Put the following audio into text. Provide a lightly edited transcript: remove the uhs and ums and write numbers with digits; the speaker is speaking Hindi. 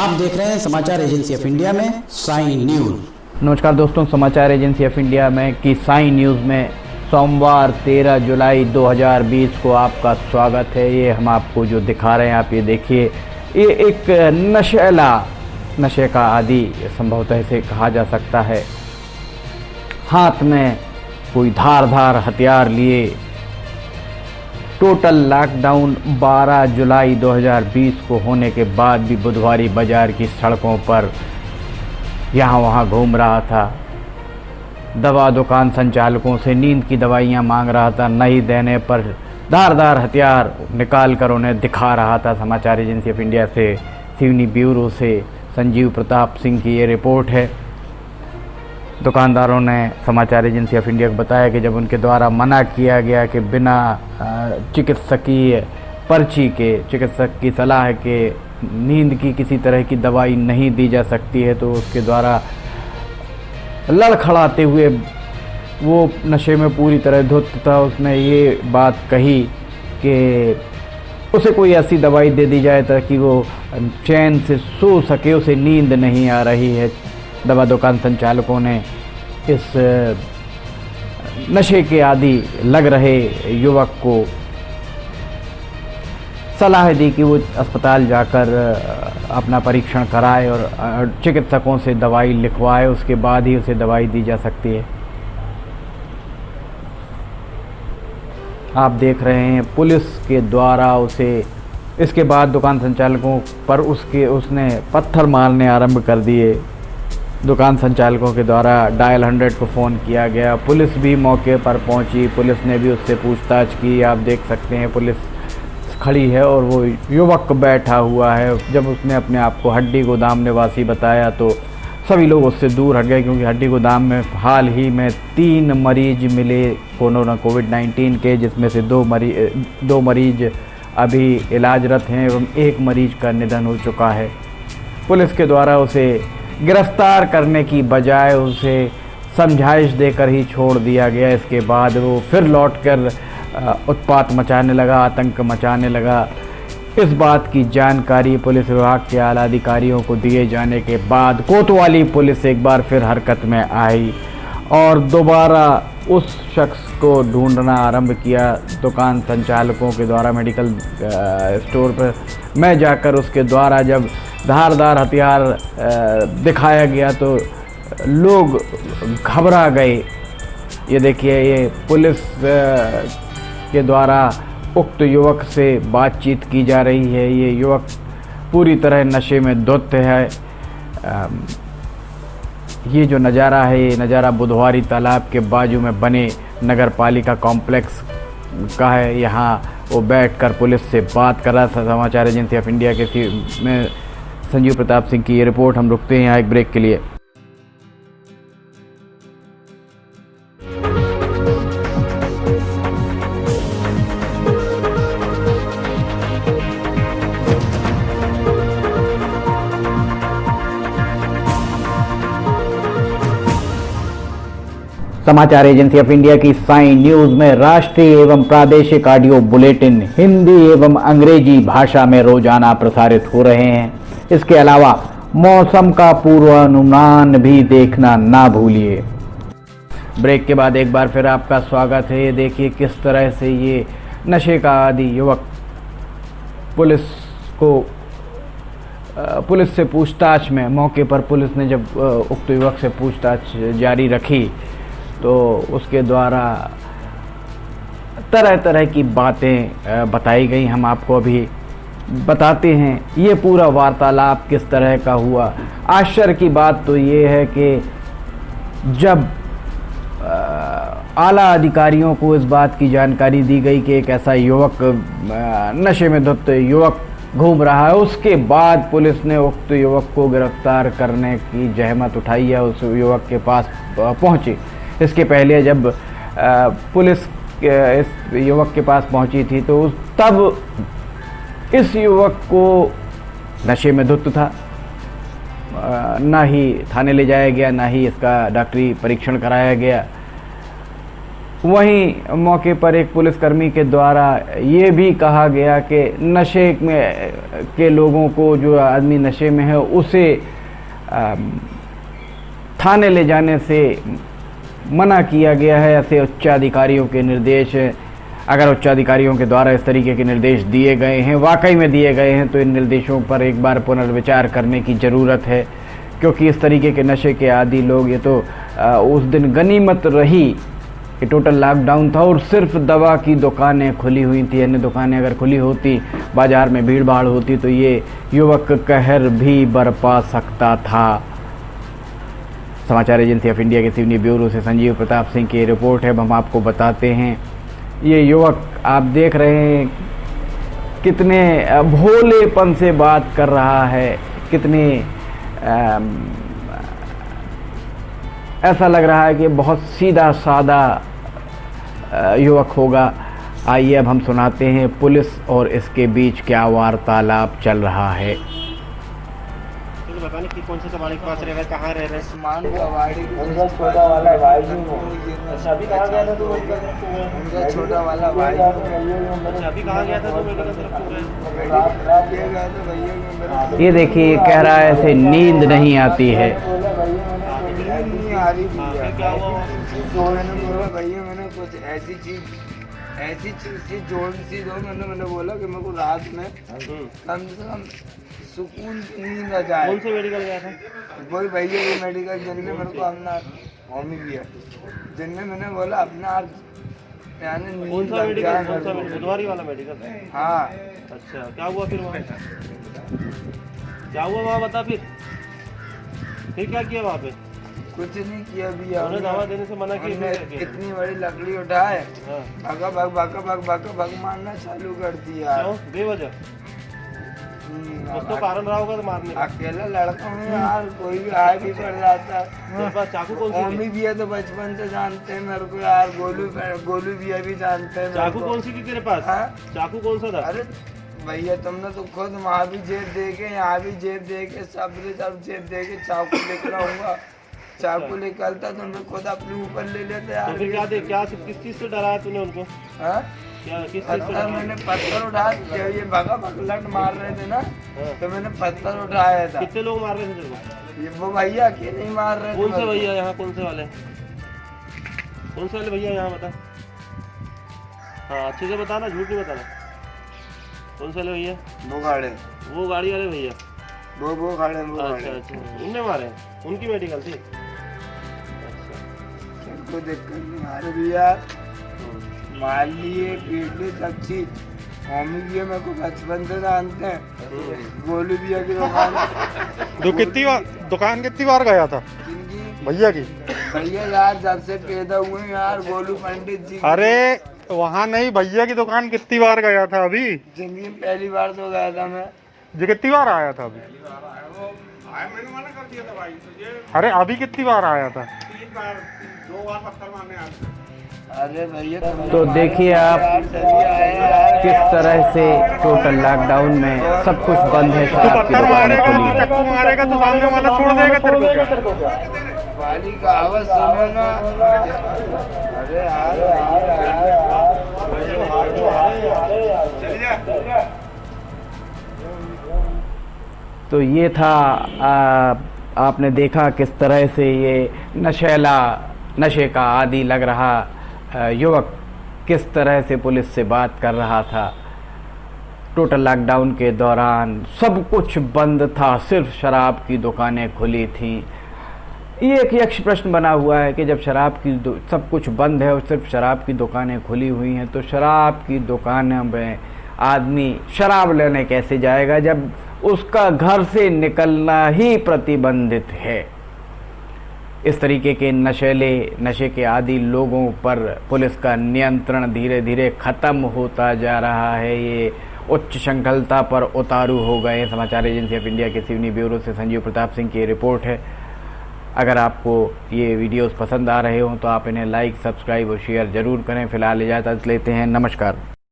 आप देख रहे हैं समाचार एजेंसी ऑफ इंडिया में साइन न्यूज। नमस्कार दोस्तों, समाचार एजेंसी ऑफ इंडिया में की साइन न्यूज़ में सोमवार 13 जुलाई 2020 को आपका स्वागत है। ये हम आपको जो दिखा रहे हैं, आप ये देखिए, ये एक नशे का आदि संभवतः इसे कहा जा सकता है। हाथ में कोई धार हथियार लिए टोटल लॉकडाउन 12 जुलाई 2020 को होने के बाद भी बुधवारी बाजार की सड़कों पर यहाँ वहाँ घूम रहा था। दवा दुकान संचालकों से नींद की दवाइयाँ मांग रहा था, नहीं देने पर धारदार हथियार निकाल कर उन्हें दिखा रहा था। समाचार एजेंसी ऑफ इंडिया से सिवनी ब्यूरो से संजीव प्रताप सिंह की ये रिपोर्ट है। दुकानदारों ने समाचार एजेंसी ऑफ इंडिया को बताया कि जब उनके द्वारा मना किया गया कि बिना चिकित्सकीय पर्ची के, चिकित्सक की सलाह के नींद की किसी तरह की दवाई नहीं दी जा सकती है, तो उसके द्वारा लड़खड़ाते हुए वो नशे में पूरी तरह धुत था। उसने ये बात कही कि उसे कोई ऐसी दवाई दे दी जाए ताकि वो चैन से सो सके, उसे नींद नहीं आ रही है। दवा दुकान संचालकों ने इस नशे के आदि लग रहे युवक को सलाह दी कि वो अस्पताल जाकर अपना परीक्षण कराए और चिकित्सकों से दवाई लिखवाए, उसके बाद ही उसे दवाई दी जा सकती है। आप देख रहे हैं पुलिस के द्वारा उसे, इसके बाद दुकान संचालकों पर उसने पत्थर मारने आरंभ कर दिए। दुकान संचालकों के द्वारा डायल 100 को फ़ोन किया गया। पुलिस भी मौके पर पहुंची, पुलिस ने भी उससे पूछताछ की। आप देख सकते हैं पुलिस खड़ी है और वो युवक बैठा हुआ है। जब उसने अपने आप को हड्डी गोदाम निवासी बताया तो सभी लोग उससे दूर हट गए, क्योंकि हड्डी गोदाम में हाल ही में 3 मरीज मिले कोविड-19 के, जिसमें से 2 मरीज अभी इलाजरत हैं एवं 1 मरीज का निधन हो चुका है। पुलिस के द्वारा उसे गिरफ्तार करने की बजाय उसे समझाइश देकर ही छोड़ दिया गया। इसके बाद वो फिर लौटकर उत्पात मचाने लगा, आतंक मचाने लगा। इस बात की जानकारी पुलिस विभाग के आला अधिकारियों को दिए जाने के बाद कोतवाली पुलिस एक बार फिर हरकत में आई और दोबारा उस शख्स को ढूंढना आरंभ किया। दुकान संचालकों के द्वारा मेडिकल स्टोर पर मैं जाकर उसके द्वारा जब धारदार हथियार दिखाया गया तो लोग घबरा गए। ये देखिए, ये पुलिस के द्वारा उक्त युवक से बातचीत की जा रही है। ये युवक पूरी तरह नशे में धुत है। ये जो नज़ारा है, ये नज़ारा बुधवारी तालाब के बाजू में बने नगर पालिका कॉम्प्लेक्स का है। यहाँ वो बैठकर पुलिस से बात कर रहा था। समाचार एजेंसी ऑफ इंडिया के में संजीव प्रताप सिंह की ये रिपोर्ट। हम रुकते हैं यहाँ एक ब्रेक के लिए। समाचार एजेंसी ऑफ इंडिया की साइन न्यूज में राष्ट्रीय एवं प्रादेशिक ऑडियो बुलेटिन हिंदी एवं अंग्रेजी भाषा में रोजाना प्रसारित हो रहे हैं। इसके अलावा मौसम का पूर्वानुमान भी देखना ना भूलिए। ब्रेक के बाद एक बार फिर आपका स्वागत है। ये देखिए किस तरह से ये नशे का आदि युवक पुलिस से पूछताछ में, मौके पर पुलिस ने जब उक्त युवक से पूछताछ जारी रखी तो उसके द्वारा तरह तरह की बातें बताई गई। हम आपको अभी बताते हैं ये पूरा वार्तालाप किस तरह का हुआ। आश्चर्य की बात तो ये है कि जब आला अधिकारियों को इस बात की जानकारी दी गई कि एक ऐसा युवक, नशे में धुत युवक घूम रहा है, उसके बाद पुलिस ने उक्त युवक को गिरफ्तार करने की जहमत उठाई है, उस युवक के पास पहुंची। इसके पहले जब पुलिस इस युवक के पास पहुंची थी तो तब इस युवक को नशे में धुत था, ना ही थाने ले जाया गया, ना ही इसका डॉक्टरी परीक्षण कराया गया। वहीं मौके पर एक पुलिसकर्मी के द्वारा ये भी कहा गया कि नशे में के लोगों को, जो आदमी नशे में है, उसे थाने ले जाने से मना किया गया है। ऐसे उच्चाधिकारियों के निर्देश, अगर उच्चाधिकारियों के द्वारा इस तरीके के निर्देश दिए गए हैं, वाकई में दिए गए हैं, तो इन निर्देशों पर एक बार पुनर्विचार करने की ज़रूरत है। क्योंकि इस तरीके के नशे के आदी लोग, ये तो उस दिन गनीमत रही कि टोटल लॉकडाउन था और सिर्फ दवा की दुकानें खुली हुई थी। अन्य दुकानें अगर खुली होती, बाज़ार में भीड़ भाड़ होती, तो ये युवक कहर भी बरपा सकता था। समाचार एजेंसी ऑफ इंडिया के सिवनी ब्यूरो से संजीव प्रताप सिंह की रिपोर्ट है। अब हम आपको बताते हैं, ये युवक आप देख रहे हैं कितने भोलेपन से बात कर रहा है, कितने ऐसा लग रहा है कि बहुत सीधा सादा युवक होगा। आइए अब हम सुनाते हैं पुलिस और इसके बीच क्या वार्तालाप चल रहा है। बताने कि कौन से कबाड़ी के पास रह रहे, कहाँ रह रहे? सामान कबाड़ी उनका छोटा वाला भाई अभी कहाँ गया था तू? उनका छोटा वाला भाई अभी कहाँ गया था तू? भैया ये देखिए, कह रहा है ऐसे नींद नहीं आती है। नहीं आ रही क्या हुआ? तो मैंने बोला भैया मैंने कुछ ऐसी चीज जोड़ सी दो। मैंने बोला कि मेरे को रात में कम से कम सुकून की नींद आ जाए। कौन से मेडिकल गया था? वही भैया ये मेडिकल जिनने मेरे को अपना होमी दिया, जिनने मैंने बोला अपना यानी कौन सा मेडिकल? कौन सा बुधवारी वाला मेडिकल? हाँ। अच्छा, क्या हुआ फिर वहाँ? क्या हुआ वहाँ बता फिर क्या किया वहाँ पे? कुछ नहीं किया भैया, उन्हें दवा देने से मना किया। इतनी बड़ी लकड़ी उठाए, हाँ। भागा मारना चालू कर दिया। क्यों? बेवजह? कुछ तो कारण रहा होगा तो मारने का। अकेला लड़का हूँ यार, कोई भी आए भी पड़ जाता है। तेरे पास चाकू कौन सी मम्मी भी है तो बचपन से जानते हैं मेरे को यार। गोलू भी भी जानते हैं। चाकू कौन सी थी तेरे पास? हाँ? चाकू कौन सा था? अरे भैया तुमने तो खुद वहाँ भी जेब दे के, यहाँ भी जेब दे के, सब जेब दे के चाकू लेकर आऊंगा। चाकू निकलता तो मैं खुद अपने ऊपर ले लेते यार। तो फिर क्या दे, क्या किस चीज से डराया तूने उनको? हाँ? क्या किस चीज से पत्थर मैंने पत्थर उठाया, ये लट मार रहे थे ना, तो मैंने पत्थर उठाया था। कितने लोग मार रहे थे तेरे को? ये वो भैया अकेले नहीं मार रहे थे। कौन से भैया यहाँ? कौन से वाले? कौन से वाले भैया यहाँ बता? हाँ अच्छे से बताना, झूठ नहीं बताना। कौन से वाले भैया? वो गाड़े, वो गाड़ी वाले भैया। वो खड़े। अच्छा अच्छा, उनने मारे? उनकी मेडिकल थी? कोई दिक्कत नहीं आ रही यार, मार लिए पीट लिए सब चीज। मम्मी भी है, मेरे को बचपन से जानते हैं। गोलू भी की दुकान कितनी बार गया था जिनकी भैया की? भैया यार जब से पैदा हुए यार गोलू पंडित जी। अरे वहाँ नहीं, भैया की दुकान कितनी बार गया था अभी? जिंदगी में पहली बार तो गया था मैं। जी कितनी बार आया था अभी? अरे अभी कितनी बार आया था? 2 बार पत्थर मारने आया। अरे भैया तो देखिए आप किस तरह से टोटल लॉकडाउन में सब कुछ बंद है, शराब की दुकानें खुली है। चक्कू मारेगा तो सामने वाला छोड़ देगा तेरे को। वाली का आवाज सुनो ना। अरे तो ये था, आपने देखा किस तरह से ये नशे का आदी लग रहा युवक किस तरह से पुलिस से बात कर रहा था। टोटल लॉकडाउन के दौरान सब कुछ बंद था, सिर्फ शराब की दुकानें खुली थीं। ये एक यक्ष प्रश्न बना हुआ है कि जब सब कुछ बंद है और सिर्फ शराब की दुकानें खुली हुई हैं, तो शराब की दुकानों में आदमी शराब लेने कैसे जाएगा जब उसका घर से निकलना ही प्रतिबंधित है। इस तरीके के नशे के आदी लोगों पर पुलिस का नियंत्रण धीरे धीरे ख़त्म होता जा रहा है। ये उच्च श्रृंखलता पर उतारू हो गए। समाचार एजेंसी ऑफ इंडिया के सिवनी ब्यूरो से संजीव प्रताप सिंह की रिपोर्ट है। अगर आपको ये वीडियोस पसंद आ रहे हों तो आप इन्हें लाइक, सब्सक्राइब और शेयर ज़रूर करें। फ़िलहाल इजाज़त लेते हैं, नमस्कार।